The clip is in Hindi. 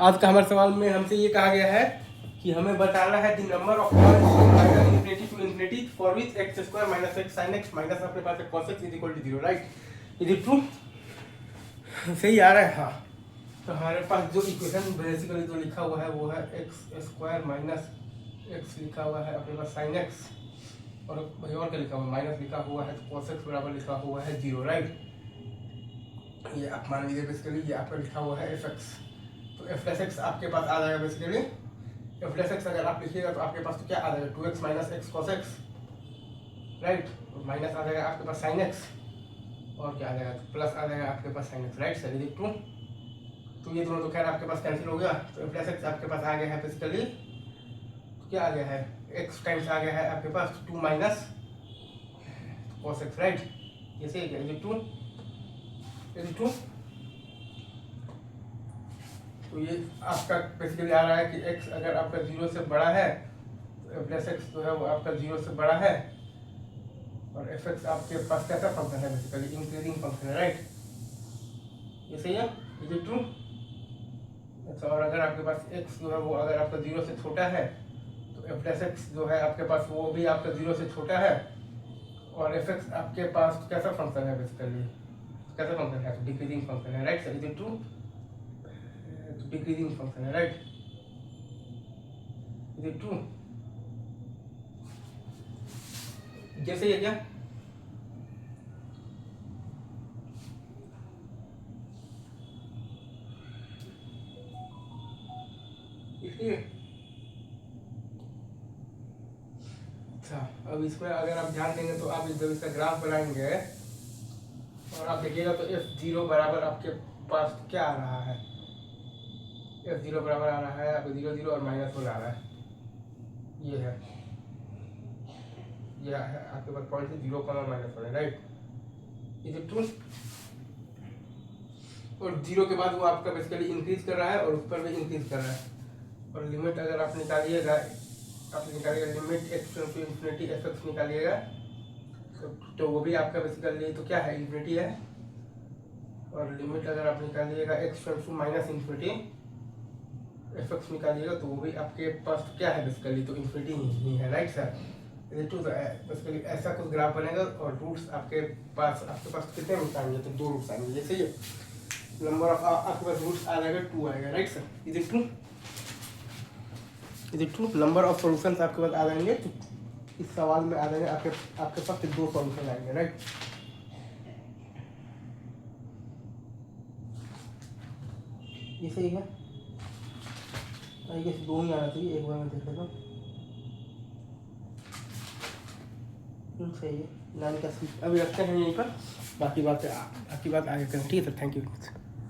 आज का हमारे सवाल में हमसे ये कहा गया है कि हमें बताना है the number of points infinity to infinity for which x square minus x sine x minus अपने पास cos x is equal to 0, right? Is it true? सही आ रहा है, हाँ। तो हमारे पास जो इक्वेशन बेसिकली जो लिखा हुआ है वो है एक्स स्क्वायर माइनस एक्स लिखा हुआ है अपने पास साइन एक्स, और भाई और क्या लिखा हुआ है, माइनस लिखा हुआ है तो cos x बराबर लिखा हुआ है 0, राइट? ये आप मान लीजिए बेसिकली ये आपका लिखा हुआ है एफ एक्स, तो एफ प्लस एक्स आपके पास आ जाएगा बेसिकली। एफ प्लस एक्स अगर आप लिखिएगा तो आपके पास तो क्या आ जाएगा 2x minus x cos x, right? और माइनस आ जाएगा आपके पास साइन एक्स, और क्या आ जाएगा तो प्लस आ जाएगा आपके पास sine x, right sir? Is it true? तो ये दोनों तो खैर आपके पास कैंसिल हो गया, तो एफ प्लस एक्स आपके पास आ गया है बेसिकली, तो क्या आ गया है एक्स टाइम्स आ गया है आपके पास 2 माइनस कॉस एक्स, राइट? ये सही है, is it true? Is it true? तो ये आपका बेसिकली आ रहा है कि x अगर आपका 0 से बड़ा है तो प्लस एक्स जो है वो आपका 0 से बड़ा है, और एफ एक्स आपके पास कैसा फंक्शन है बेसिकली इंक्रीजिंग फंक्शन है, राइट? ये सही है, इज इट ट्रू? अच्छा, और अगर आपके पास x जो है वो अगर आपका 0 से छोटा है तो एफ प्लस एक्स जो है आपके पास वो भी आपका 0 से छोटा है, और एफ एक्स आपके पास कैसा फंक्शन है बेसिकली, कैसा फंक्शन है? डिक्रीजिंग फंक्शन है, right sir? Is it true? Decreasing function है, राइट? Is it true? जैसे ये क्या इसलिए अच्छा, अब इसमें अगर आप ध्यान देंगे तो आप जब इसका ग्राफ बनाएंगे और आप देखिएगा तो f0 बराबर आपके पास क्या आ रहा है, f0 बराबर आ रहा है आपको 0 0 और -1 आ रहा है, ये है, ये है आपके पास पॉइंट से 0 -1 है, राइट? Is it true? और 0 के बाद वो आपका बेसिकली इंक्रीज कर रहा है और उस पर भी इंक्रीज कर रहा है, और लिमिट अगर आप निकालिएगा, आप निकालिएगा limit x to infinity f x निकालिएगा तो वो भी आपका बेसिकली तो क्या है इन्फिनिटी है, और लिमिट अगर आप निकालिएगा x to minus infinity f x निकालिएगा तो वो भी आपके पास तो क्या है बेसिकली तो इन्फिनिटी ही है, राइट सर? बेसिकली ऐसा कुछ ग्राफ बनेगा और रूट्स आपके पास कितने रूट्स आएंगे तो 2 रूट्स आएंगे, ये सही है? नंबर ऑफ आपके पास रूट्स आ जाएगा 2 आएगा, right sir? Is it true? Is it true? Number of solutions आपके पास आ जाएंगे तो इस सवाल में आ जाएंगे आपके पास 2 सॉल्यूशन आएंगे, राइट? ये सही है, आई गेस 2 ही आना चाहिए, एक बार मैं देख लेता हूँ। सही है, 9 का अभी रखते हैं यहीं पर, बाकी बात आगे करें, ठीक है सर? Thank you.